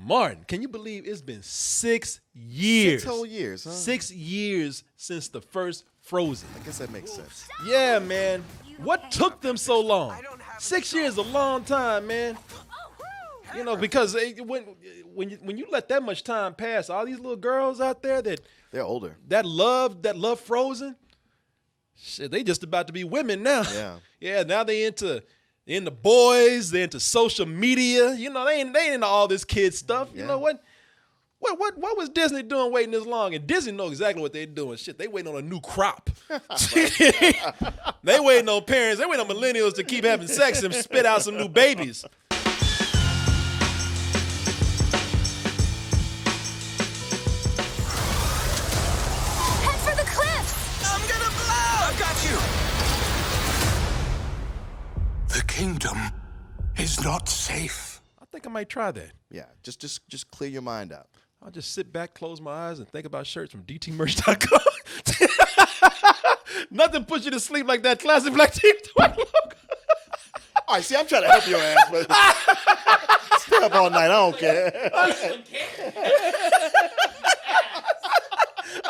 Martin, can you believe it's been 6 years? 6 whole years, huh? 6 years since the first Frozen. I guess that makes sense. Yeah, man. What took them so long? 6 years is a long time, man. You know, because when you let that much time pass, all these little girls out there They're older. that love Frozen, shit, they just about to be women now. Yeah. Yeah, now they into boys, they into social media. You know, they ain't into all this kid stuff. You Yeah. know what? What was Disney doing waiting this long? And Disney know exactly what they're doing. Shit, they waiting on a new crop. They waiting on parents. They waiting on millennials to keep having sex and spit out some new babies. Head for the cliffs! I'm gonna blow! I got you! The kingdom is not safe. I think I might try that. Yeah, just clear your mind out. I'll just sit back, close my eyes, and think about shirts from dtmerch.com. Nothing puts you to sleep like that classic black team logo. All right, see, I'm trying to help your ass, but stay up all night. I don't care.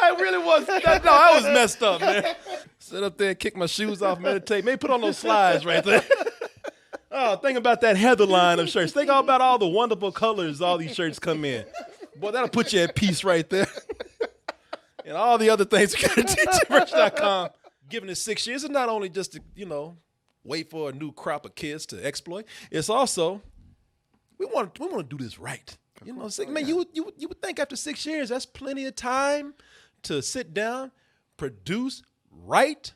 I really was. No, I was messed up, man. Sit up there, kick my shoes off, meditate. Maybe put on those slides right there. Oh, think about that Heather line of shirts. Think about all the wonderful colors all these shirts come in. Boy, that'll put you at peace right there. And all the other things you got at dtmerch.com. Given it 6 years, it's not only just to, wait for a new crop of kids to exploit. It's also, we want to do this right. You know, man, you would think after 6 years, that's plenty of time to sit down, produce, write.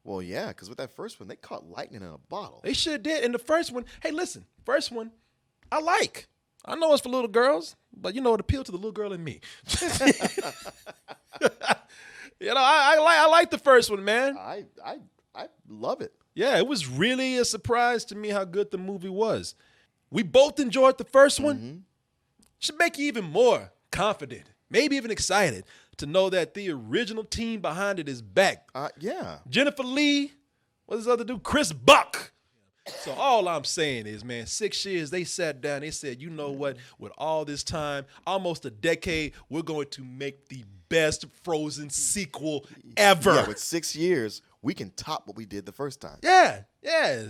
Well, yeah, because with that first one, they caught lightning in a bottle. They sure did. And the first one, hey, listen, first one, I like. I know it's for little girls, but it appealed to the little girl in me. I like the first one, man. I love it. Yeah, it was really a surprise to me how good the movie was. We both enjoyed the first one. Mm-hmm. Should make you even more confident, maybe even excited to know that the original team behind it is back. Yeah. Jennifer Lee, what's this other dude? Chris Buck. So all I'm saying is, man, 6 years, they sat down, they said, you know what, with all this time, almost a decade, we're going to make the best Frozen sequel ever. Yeah, with 6 years, we can top what we did the first time. Yeah.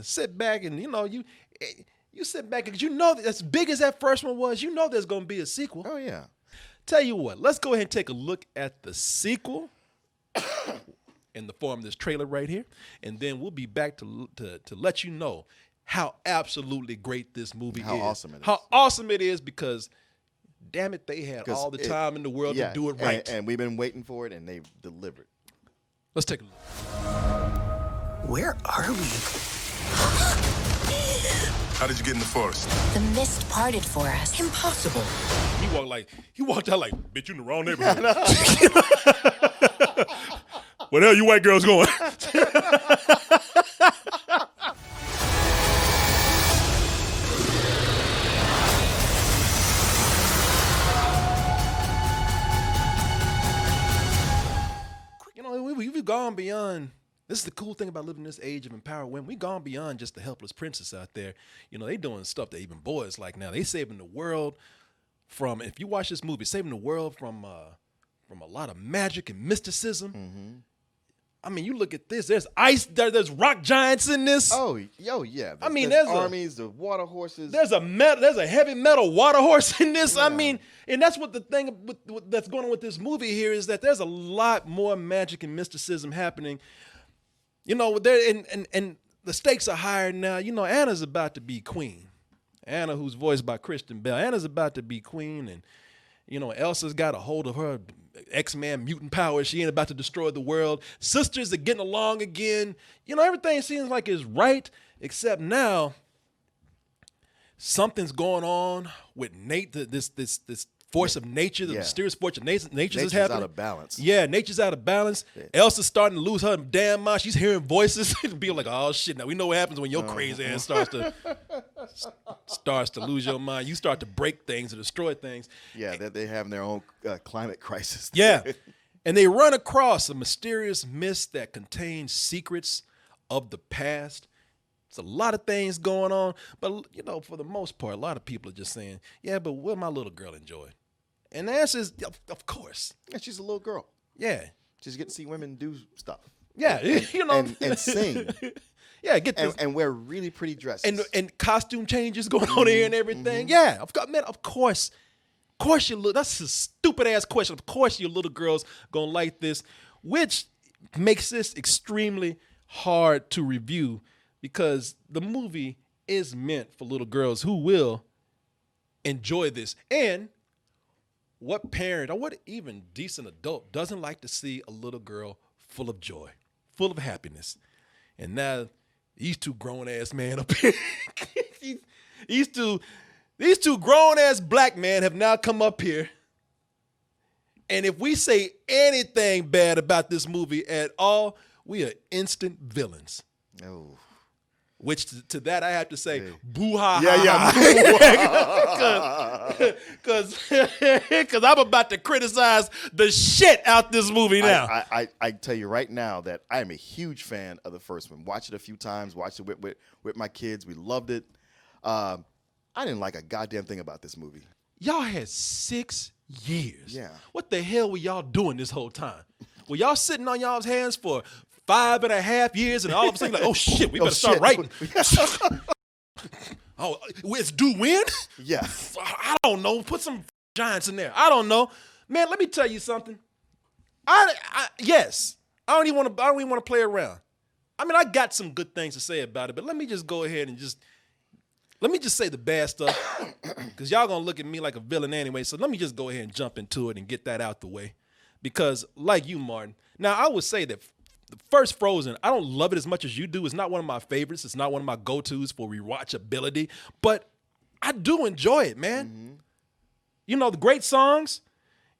Sit back and, you sit back because that as big as that first one was, there's going to be a sequel. Oh, yeah. Tell you what, let's go ahead and take a look at the sequel in the form of this trailer right here, and then we'll be back to let you know how absolutely great this movie is. How awesome it is. How awesome it is because, damn it, they had all the time in the world to do it right. And we've been waiting for it, and they've delivered. Let's take a look. Where are we? How did you get in the forest? The mist parted for us. Impossible. He walked out like, bitch, you in the wrong neighborhood. Where the hell you white girls going? We've gone beyond. This is the cool thing about living in this age of empowered women. We've gone beyond just the helpless princess out there. They doing stuff that even boys like now. They saving the world from, if you watch this movie, saving the world from a lot of magic and mysticism. Mm-hmm. I mean, you look at this. There's ice. There's rock giants in this. Oh yeah. There's armies, the water horses. There's a heavy metal water horse in this. Yeah. I mean, and that's what the thing that's going on with this movie here is that there's a lot more magic and mysticism happening. There and the stakes are higher now. Anna's about to be queen. Anna, who's voiced by Kristen Bell. Anna's about to be queen, and Elsa's got a hold of her X-Man mutant power. She ain't about to destroy the world. Sisters are getting along again. Everything seems like it's right, except now something's going on with Nate. This force of nature, the mysterious force of nature is happening. Out of balance. Yeah, nature's out of balance. Yeah. Elsa's starting to lose her damn mind. She's hearing voices and being like, "Oh shit!" Now we know what happens when your crazy ass starts to lose your mind. You start to break things and destroy things. Yeah, they're having their own climate crisis. Yeah, and they run across a mysterious mist that contains secrets of the past. It's a lot of things going on, but you know, for the most part, a lot of people are just saying, "Yeah, but will my little girl enjoy it?" And the answer is, of course. Yeah, she's a little girl. Yeah, She's getting to see women do stuff. yeah, you know, and sing. Yeah, get this. And wear really pretty dresses. And costume changes going on here and everything. Yeah, of course, man. Of course your little. That's a stupid ass question. Of course, your little girl's gonna like this, which makes this extremely hard to review because the movie is meant for little girls who will enjoy this. And what parent or what even decent adult doesn't like to see a little girl full of joy, full of happiness? And now these two grown ass men up here, these two grown ass black men have now come up here. And if we say anything bad about this movie at all, we are instant villains. Oh. Which to that I have to say, boo ha Yeah. Because I'm about to criticize the shit out this movie now. I tell you right now that I am a huge fan of the first one. Watched it a few times. Watched it with my kids. We loved it. I didn't like a goddamn thing about this movie. Y'all had 6 years. Yeah. What the hell were y'all doing this whole time? Were y'all sitting on y'all's hands for 5.5 years and all of a sudden like, oh shit, we better start writing. Oh, it's due when? Yeah. I don't know. Put some giants in there. I don't know. Man, let me tell you something. Yes. I don't even want to play around. I mean, I got some good things to say about it, but let me just go ahead and let me just say the bad stuff because y'all going to look at me like a villain anyway. So let me just go ahead and jump into it and get that out the way. Because like you, Martin, now I would say that the first Frozen, I don't love it as much as you do. It's not one of my favorites. It's not one of my go-tos for rewatchability, but I do enjoy it, man. Mm-hmm. You know, the great songs,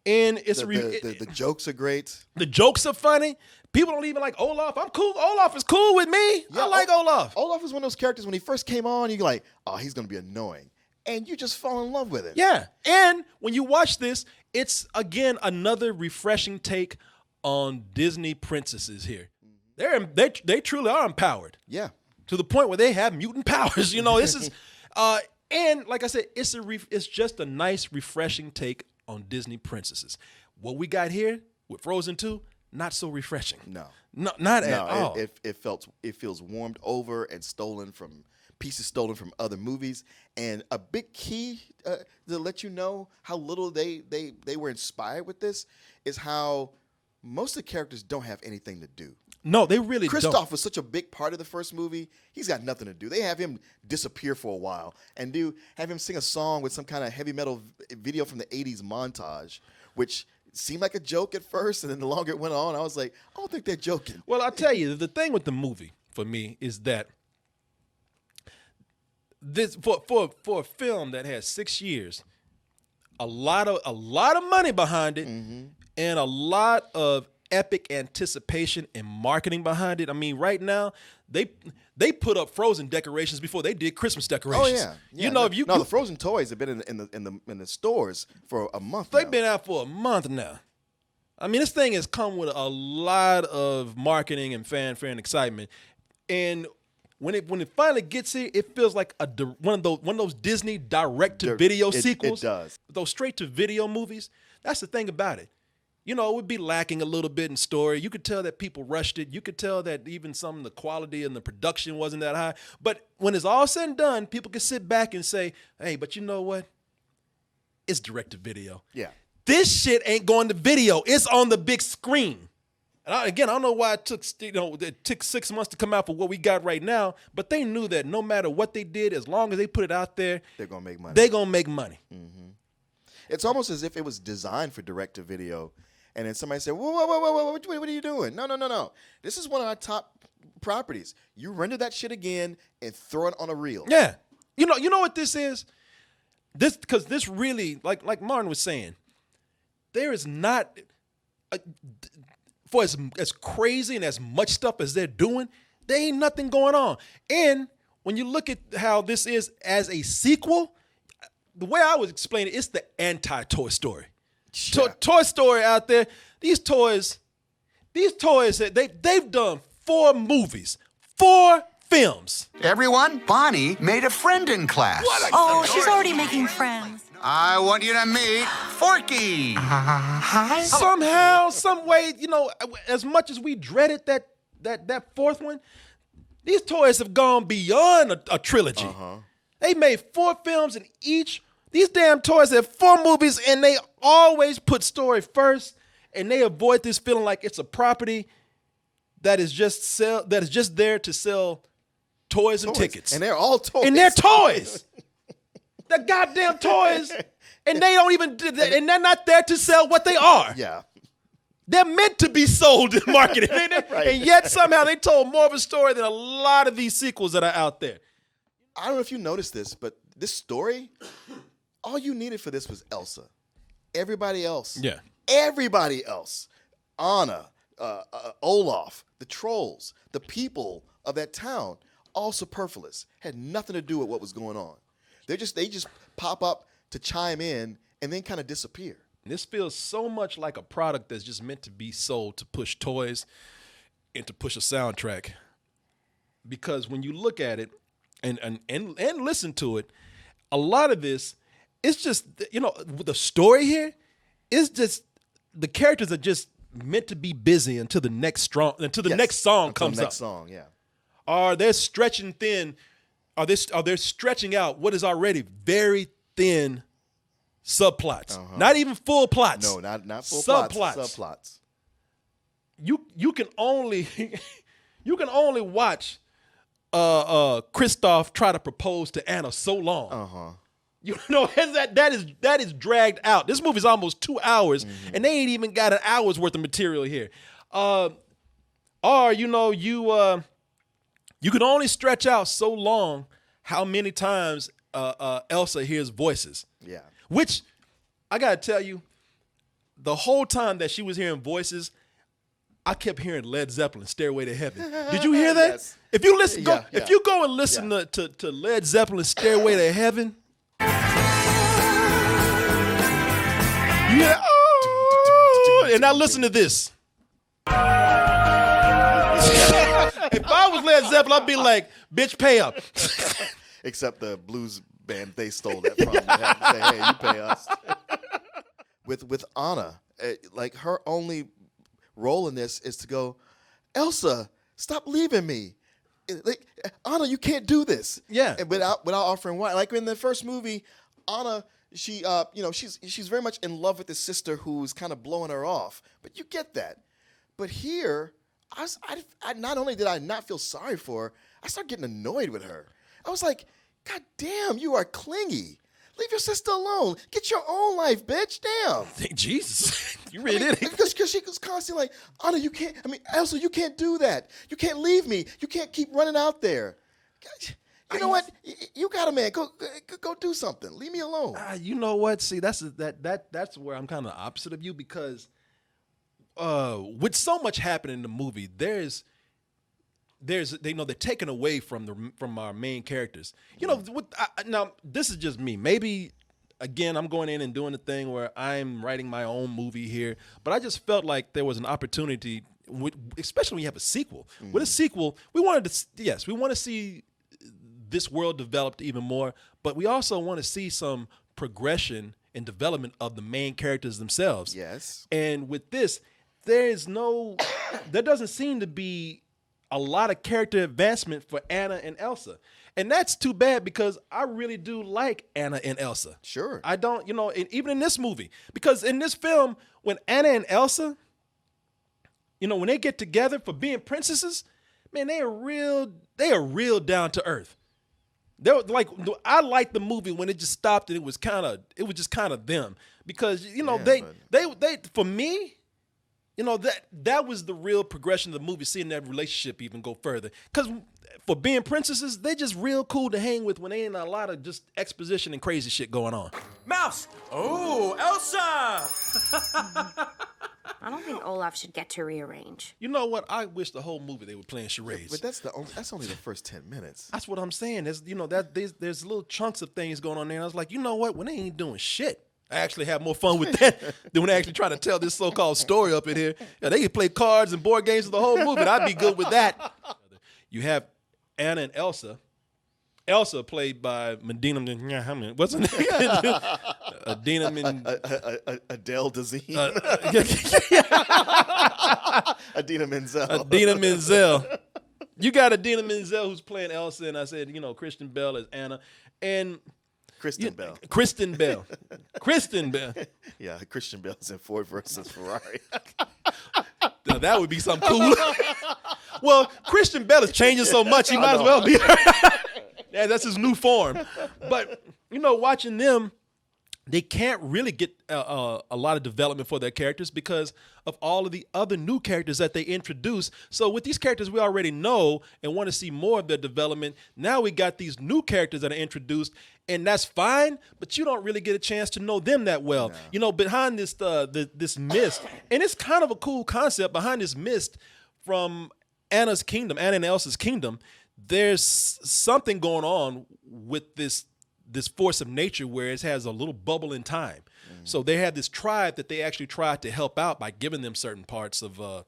and it's the jokes are great. The jokes are funny. People don't even like Olaf. I'm cool. Olaf is cool with me. Yeah, I like Olaf. Olaf is one of those characters when he first came on, you're like, oh, he's going to be annoying. And you just fall in love with him. Yeah. And when you watch this, it's, again, another refreshing take on Disney princesses here. They truly are empowered. Yeah. To the point where they have mutant powers. You know, this is, and like I said, it's just a nice, refreshing take on Disney princesses. What we got here with Frozen 2, not so refreshing. No, not at all. It feels warmed over and pieces stolen from other movies. And a big key to let you know how little they were inspired with this is how most of the characters don't have anything to do. No, they really don't. Kristoff was such a big part of the first movie. He's got nothing to do. They have him disappear for a while and have him sing a song with some kind of heavy metal video from the 80s montage, which seemed like a joke at first, and then the longer it went on, I was like, I don't think they're joking. Well, I'll tell you, the thing with the movie for me is that this for a film that has 6 years, a lot of money behind it, mm-hmm. and a lot of epic anticipation and marketing behind it. I mean, right now they put up Frozen decorations before they did Christmas decorations. Oh yeah. You know, the Frozen toys have been in the stores for a month. They've been out for a month now. I mean, this thing has come with a lot of marketing and fanfare and excitement, and when it finally gets here, it feels like one of those Disney direct-to-video sequels. It does. Those straight-to-video movies. That's the thing about it. You know, it would be lacking a little bit in story. You could tell that people rushed it. You could tell that even some of the quality and the production wasn't that high. But when it's all said and done, people can sit back and say, hey, but you know what? It's direct-to-video. Yeah. This shit ain't going to video. It's on the big screen. And I don't know why it took 6 months to come out for what we got right now, but they knew that no matter what they did, as long as they put it out there, they're going to make money. They're going to make money. Mm-hmm. It's almost as if it was designed for direct-to-video, and then somebody said, whoa, what are you doing? No. This is one of our top properties. You render that shit again and throw it on a reel. Yeah. You know what this is? Because this really, like Martin was saying, there is not... for as crazy and as much stuff as they're doing, there ain't nothing going on. And when you look at how this is as a sequel, the way I would explain it, it's the anti-Toy Story. Yeah. Toy Story out there, these toys, they've done 4 movies, 4 films. Everyone, Bonnie made a friend in class. Oh, she's already making friends. I want you to meet Forky. Somehow, some way, as much as we dreaded that fourth one, these toys have gone beyond a trilogy. They made 4 films in each. These damn toys have 4 movies, and they always put story first, and they avoid this feeling like it's a property that is just there to sell toys and tickets. And they're all toys. And they're toys. The goddamn toys. And they don't even, and they're not there to sell what they are. Yeah. They're meant to be sold and marketed. Right. And yet somehow they told more of a story than a lot of these sequels that are out there. I don't know if you noticed this, but this story, all you needed for this was Elsa. Everybody else. Yeah. Everybody else. Anna, Olaf, the trolls, the people of that town, all superfluous. Had nothing to do with what was going on. They just pop up to chime in and then kind of disappear. This feels so much like a product that's just meant to be sold to push toys and to push a soundtrack. Because when you look at it and listen to it, a lot of this, it's just, the story here is just, the characters are just meant to be busy until the next next song comes up. Next song, yeah. Or they're stretching thin, or they're stretching out what is already very thin subplots. Not even full plots. No, not full subplots. Subplots. You can only watch Kristoff try to propose to Anna so long. That is dragged out. This movie's almost 2 hours, and they ain't even got an hour's worth of material here. You can only stretch out so long how many times Elsa hears voices. Yeah. Which, I gotta tell you, the whole time that she was hearing voices, I kept hearing Led Zeppelin, "Stairway to Heaven." Did you hear that? Yes. If you listen, Yeah, if you go and listen to Led Zeppelin, "Stairway to Heaven," you hear, oh, and now listen to this. If I was Led Zeppelin, I'd be like, "Bitch, pay up." Except the blues band they stole that from. They had to say, "Hey, you pay us." With Anna, like her only role in this is to go, "Elsa, stop leaving me. Like, Anna, you can't do this." Yeah. And without offering why. Like in the first movie, Anna, she she's very much in love with his sister who's kind of blowing her off. But you get that. But here, I not only did I not feel sorry for her, I started getting annoyed with her. I was like, "God damn, you are clingy. Leave your sister alone. Get your own life, bitch. Damn." Jesus, you really did it. Because she was constantly like, "Anna, you can't. Elsa, you can't do that. You can't leave me. You can't keep running out there. You know what? You got a man. Go do something. Leave me alone." You know what? See, that's where I'm kind of opposite of you, because with so much happening in the movie, they're taken away from our main characters. Now this is just me. Maybe again, I'm going in and doing the thing where I'm writing my own movie here, but I just felt like there was an opportunity, especially when you have a sequel. With a sequel, we want to see this world developed even more, but we also want to see some progression and development of the main characters themselves. Yes. And with this, there doesn't seem to be a lot of character advancement for Anna and Elsa. And that's too bad, because I really do like Anna and Elsa. Sure. I don't, and even in this movie, because in this film, when Anna and Elsa, when they get together for being princesses, man, they are real down to earth. They're like, I like the movie when it just stopped and it was just kind of them, because they for me, that was the real progression of the movie, seeing that relationship even go further. Because for being princesses, they're just real cool to hang with when they ain't a lot of just exposition and crazy shit going on. Mouse! Oh, Elsa! I don't think Olaf should get to rearrange. You know what? I wish the whole movie they were playing charades. But that's only the first 10 minutes. That's what I'm saying. There's little chunks of things going on there. And I was like, you know what? When they ain't doing shit, I actually have more fun with that than when they actually try to tell this so-called story up in here. Yeah, they can play cards and board games the whole movie, and I'd be good with that. You have Anna and Elsa. Elsa played by Medina. What's her name? Adina Adele Dazeem. Adina Menzel. Adina Menzel. You got Adina Menzel who's playing Elsa, and I said, Kristen Bell is Anna, and Kristen Bell. Kristen Bell. Kristen Bell. Yeah, Christian Bell's in Ford versus Ferrari. Now, that would be something cool. Well, Christian Bell is changing so much, he might as well be. Yeah, that's his new form. But, watching them, they can't really get a lot of development for their characters because of all of the other new characters that they introduce. So with these characters we already know and want to see more of their development, now we got these new characters that are introduced, and that's fine, but you don't really get a chance to know them that well. No. Behind this this mist, and it's kind of a cool concept, behind this mist from Anna's kingdom, Anna and Elsa's kingdom, there's something going on with this force of nature where it has a little bubble in time. So they have this tribe that they actually tried to help out by giving them certain parts of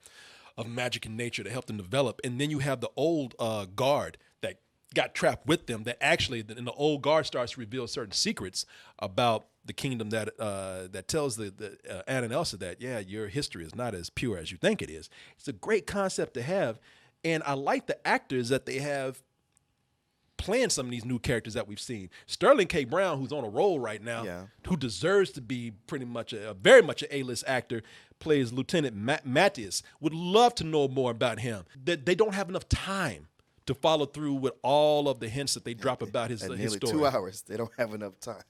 magic and nature to help them develop. And then you have the old guard that got trapped with them that actually, and the old guard starts to reveal certain secrets about the kingdom that tells the Anna and Elsa that, yeah, your history is not as pure as you think it is. It's a great concept to have. And I like the actors that they have playing some of these new characters that we've seen. Sterling K. Brown, who's on a roll right now, who deserves to be pretty much very much an A-list actor, plays Lieutenant Matthias. Would love to know more about him. They don't have enough time to follow through with all of the hints that they drop about his nearly story. 2 hours. They don't have enough time.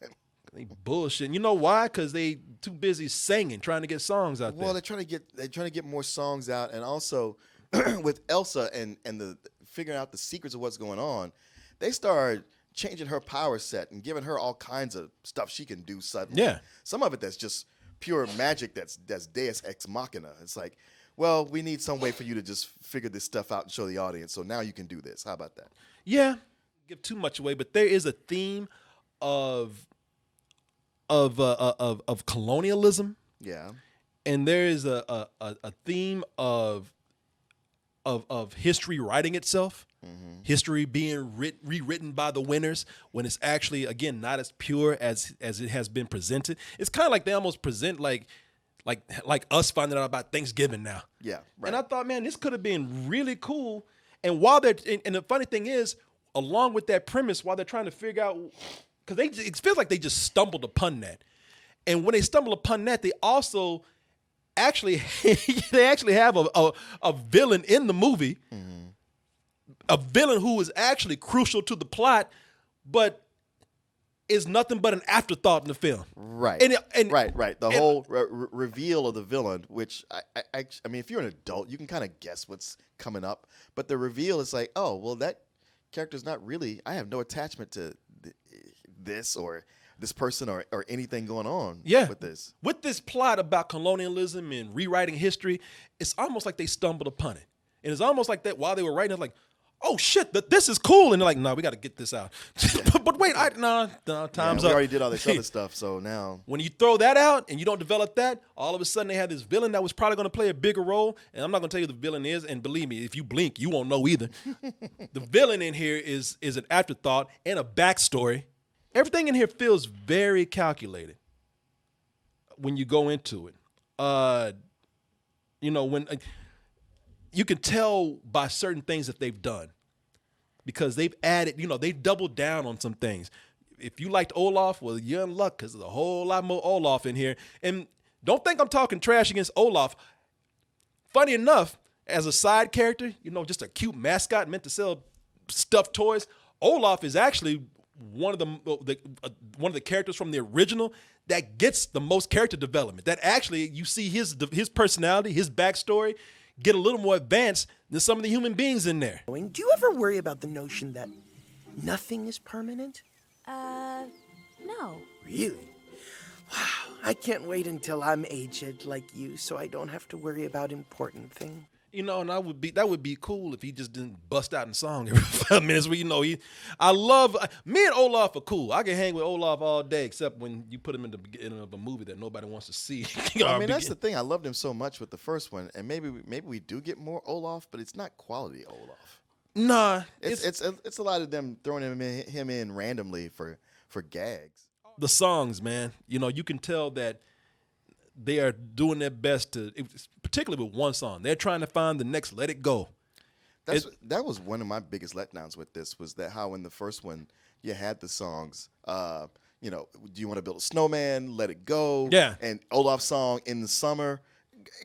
They bullshit. You know why? Because they too busy singing, trying to get songs out there. Well, they're trying to get more songs out, and also with Elsa and the figuring out the secrets of what's going on, they started changing her power set and giving her all kinds of stuff she can do suddenly. Yeah. Some of it that's just pure magic that's Deus Ex Machina. It's like, well, we need some way for you to just figure this stuff out and show the audience, so now you can do this. How about that? Yeah. Give too much away, but there is a theme of colonialism. Yeah. And there is a theme of history writing itself. History being rewritten by the winners when it's actually, again, not as pure as it has been presented. It's kind of like they almost present like us finding out about Thanksgiving now. Yeah, right. And I thought, man, this could have been really cool. And while they're, and the funny thing is, along with that premise, while they're trying to figure out, because it feels like they just stumbled upon that. And when they stumble upon that, they also actually have a villain in the movie. A villain who is actually crucial to the plot, but is nothing but an afterthought in the film. Right. Right. The whole reveal of the villain, which I mean, if you're an adult, you can kind of guess what's coming up. But the reveal is like, oh, well, that character's not really. I have no attachment to this or this person or anything going on. With this. With this plot about colonialism and rewriting history, it's almost like they stumbled upon it, and it's almost like that while they were writing, it's like, oh shit, this is cool, and they're like, no, we got to get this out. but wait, no, time's up. We up. already did all this other stuff, so now when you throw that out and you don't develop that, all of a sudden they have this villain that was probably going to play a bigger role, and I'm not going to tell you who the villain is, and believe me, if you blink, you won't know either. The villain in here is an afterthought and a backstory. Everything in here feels very calculated when you go into it. When you can tell by certain things that they've done because they've added, they've doubled down on some things. If you liked Olaf, well, you're in luck because there's a whole lot more Olaf in here. And don't think I'm talking trash against Olaf. Funny enough, as a side character, just a cute mascot meant to sell stuffed toys, Olaf is actually one of the characters from the original that gets the most character development. That actually you see his personality, his backstory get a little more advanced than some of the human beings in there. Do you ever worry about the notion that nothing is permanent? No. Really? Wow, I can't wait until I'm aged like you so I don't have to worry about important things. And that would be cool if he just didn't bust out in song every 5 minutes. Me and Olaf are cool. I can hang with Olaf all day, except when you put him in the beginning of a movie that nobody wants to see. That's the thing. I loved him so much with the first one, and maybe we do get more Olaf, but it's not quality Olaf. Nah, It's a lot of them throwing him in randomly for gags. the songs, man. You know, you can tell that they are doing their best to, particularly with one song. They're trying to find the next "Let It Go." That was one of my biggest letdowns with this, was that how in the first one you had the songs, you know, Do You Want to Build a Snowman, Let It Go, Yeah. and Olaf's song In the Summer.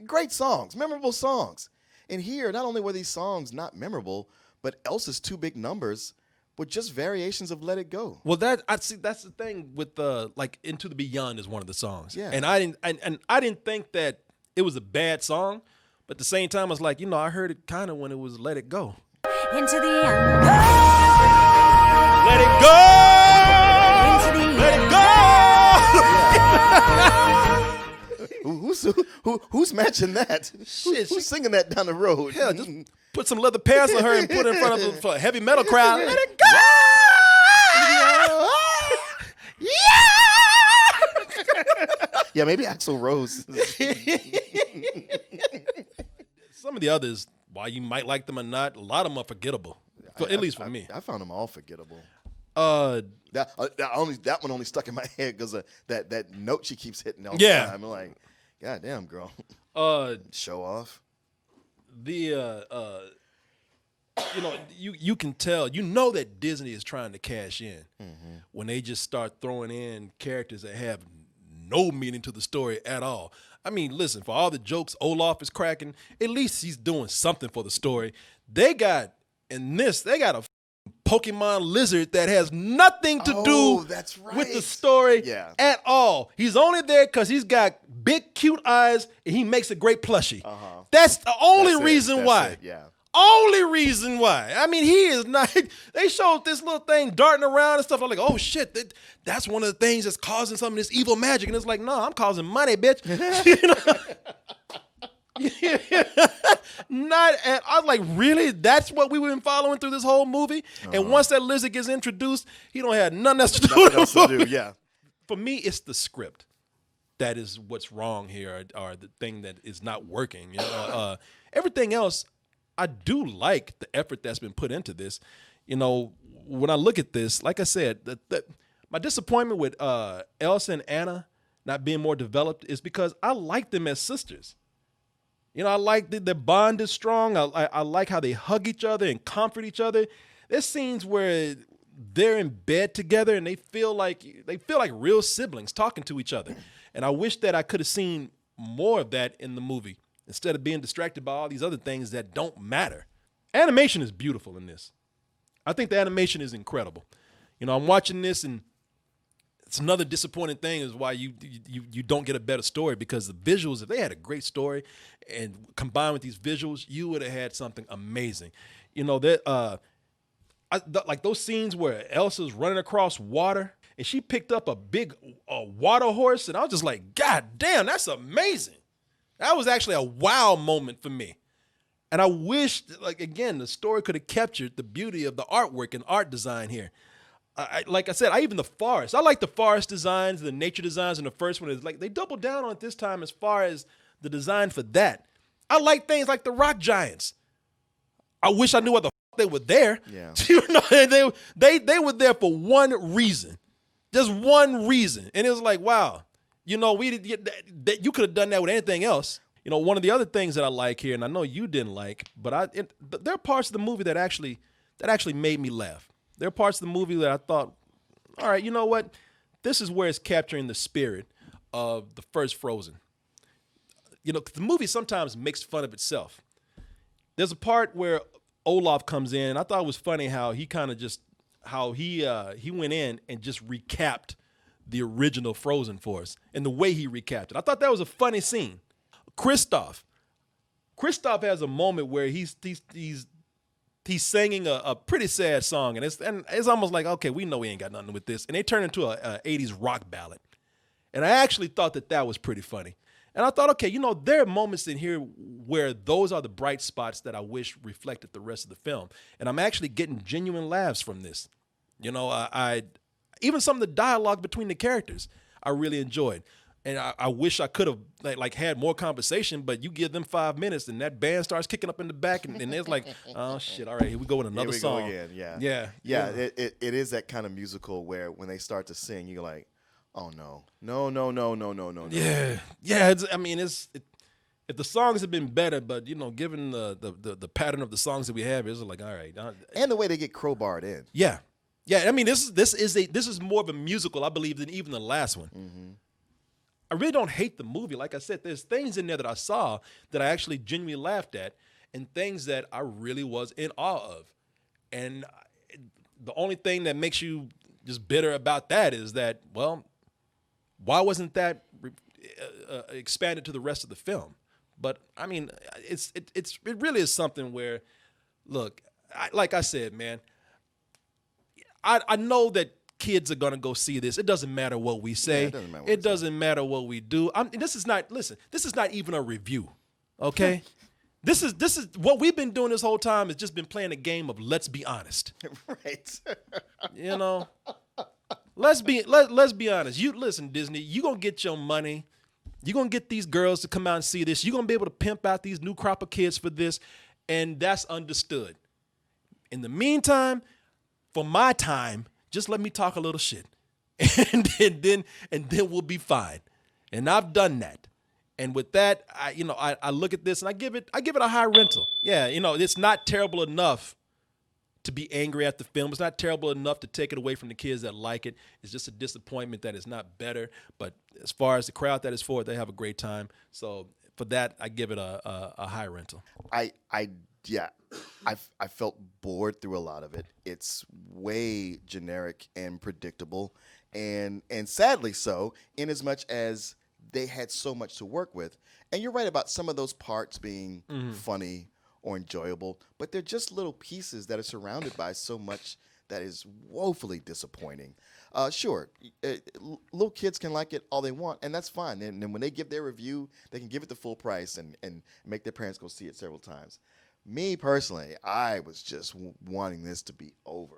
Great songs, memorable songs. And here, not only were these songs not memorable, but Elsa's two big numbers were just variations of Let It Go. Well, that's the thing with like Into the Beyond is one of the songs. Yeah. And I didn't think that it was a bad song, but at the same time I was like, you know, I heard it kind of when it was Let It Go. Into the end. Let it go. Into the Let end. it go. Who's matching that? Shit, Who's singing that down the road? Yeah, just put some leather pants on her and put her in front of a heavy metal crowd. Let it go. Yeah, maybe Axl Rose. Some of the others, why you might like them or not, a lot of them are forgettable. At least for me. I found them all forgettable. That That one only stuck in my head because of that note she keeps hitting all Yeah. the time. I'm like, God damn, girl. Show off. the you know, you can tell, you know, that Disney is trying to cash in when they just start throwing in characters that have no meaning to the story at all. I mean, listen, for all the jokes Olaf is cracking, at least he's doing something for the story. They got a Pokemon lizard that has nothing to do that's with the right. story Yeah. at all. He's only there because he's got big, cute eyes and he makes a great plushie. That's the only That's it. reason That's why. it, yeah. Only reason why. I mean, he is not. They showed this little thing darting around and stuff. I'm like, oh shit, that's one of the things that's causing some of this evil magic. And it's like, no, I'm causing money, bitch. Not at. I was like, really? That's what we've been following through this whole movie. And once that lizard gets introduced, he don't have nothing else to do with Nothing else the to movie. do, yeah. For me, it's the script that is what's wrong here, or the thing that is not working. You know, everything else, I do like the effort that's been put into this. You know, when I look at this, like I said, my disappointment with Elsa and Anna not being more developed is because I like them as sisters. You know, I like their bond is strong. I like how they hug each other and comfort each other. There's scenes where they're in bed together and they feel like real siblings talking to each other. And I wish that I could have seen more of that in the movie instead of being distracted by all these other things that don't matter. Animation is beautiful in this. I think the animation is incredible. You know, I'm watching this and it's another disappointing thing is why you don't get a better story, because the visuals, if they had a great story and combined with these visuals, you would have had something amazing. You know, that like those scenes where Elsa's running across water and she picked up a big water horse, and I was just like, God damn, that's amazing. That was actually a wow moment for me. And I wish, like, again, the story could have captured the beauty of the artwork and art design here. Like I said, even the forest. I like the forest designs, the nature designs in the first one. Is like they doubled down on it this time as far as the design for that. I like things like the rock giants. I wish I knew what the fuck they were there. Yeah. You know, they were there for one reason, just one reason, and it was like, wow, you know, you could have done that with anything else. You know, one of the other things that I like here, and I know you didn't like, but there are parts of the movie that actually made me laugh. There are parts of the movie that I thought, all right, you know what? This is where it's capturing the spirit of the first Frozen. You know, the movie sometimes makes fun of itself. There's a part where Olaf comes in, and I thought it was funny how he kind of just, he went in and just recapped the original Frozen for us and the way he recapped it. I thought that was a funny scene. Kristoff has a moment where he's singing a pretty sad song, and it's almost like, okay, we know we ain't got nothing with this, and they turn into a 80s rock ballad. And I actually thought that was pretty funny. And I thought, okay, you know, there are moments in here where those are the bright spots that I wish reflected the rest of the film. And I'm actually getting genuine laughs from this. You know, I even some of the dialogue between the characters I really enjoyed. And I wish I could have like had more conversation, but you give them 5 minutes and that band starts kicking up in the back and it's like, oh shit, all right, here we go with another song. Go again. Yeah. It is that kind of musical where when they start to sing, you're like, oh no. Yeah. If the songs have been better, but given the pattern of the songs that we have, it's like, all right. And the way they get crowbarred in. Yeah. I mean, this is more of a musical, I believe, than even the last one. Mm-hmm. I really don't hate the movie. Like I said, there's things in there that I saw that I actually genuinely laughed at, and things that I really was in awe of. And the only thing that makes you just bitter about that is that, well, why wasn't that expanded to the rest of the film? But I mean, it really is something where, look, like I said, man, I know that kids are gonna go see this. It doesn't matter what we say. It doesn't matter what we do. This is not even a review, okay? This is what we've been doing this whole time. Has just been playing a game of let's be honest. Right. Let's be honest. You listen, Disney. You gonna get your money. You're gonna get these girls to come out and see this. You're gonna be able to pimp out these new crop of kids for this, and that's understood. In the meantime, for my time, just let me talk a little shit, and then we'll be fine. And I've done that. And with that, I look at this and I give it a high rental. Yeah, it's not terrible enough to be angry at the film. It's not terrible enough to take it away from the kids that like it. It's just a disappointment that it's not better. But as far as the crowd that is for it, they have a great time. So for that, I give it a high rental. I felt bored through a lot of it. It's way generic and predictable, and sadly so, in as much as they had so much to work with. And you're right about some of those parts being funny or enjoyable, but they're just little pieces that are surrounded by so much that is woefully disappointing. Sure, little kids can like it all they want, and that's fine. And then when they give their review, they can give it the full price and make their parents go see it several times. Me personally, I was just wanting this to be over.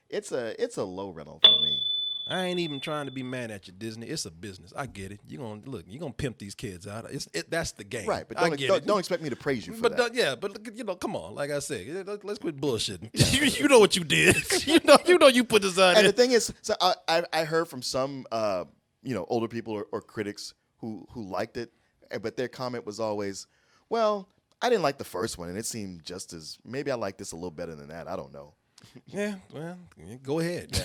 It's a low rental for me. I ain't even trying to be mad at you, Disney. It's a business. I get it. You're gonna pimp these kids out. That's the game. Right, but don't expect me to praise you for that. But come on. Like I said, let's quit bullshitting. You know what you did. you put this out. And the thing is, so I heard from some older people or critics who liked it, but their comment was always, well, I didn't like the first one, and it seemed just as, maybe I like this a little better than that. I don't know. Yeah, well, go ahead.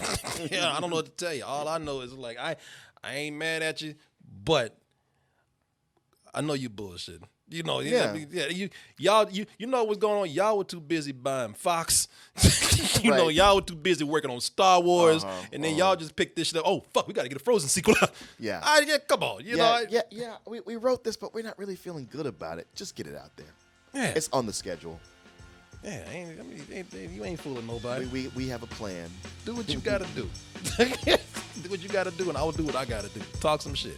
Yeah, I don't know what to tell you. All I know is like I ain't mad at you, but I know you bullshit. You know what's going on. Y'all were too busy buying Fox. Y'all were too busy working on Star Wars, and then y'all just picked this shit up. Oh fuck, we got to get a Frozen sequel. Yeah, come on. We wrote this, but we're not really feeling good about it. Just get it out there. Yeah, it's on the schedule. Yeah, you ain't fooling nobody. We have a plan. Do what you gotta do. Do what you gotta do, and I will do what I gotta do. Talk some shit.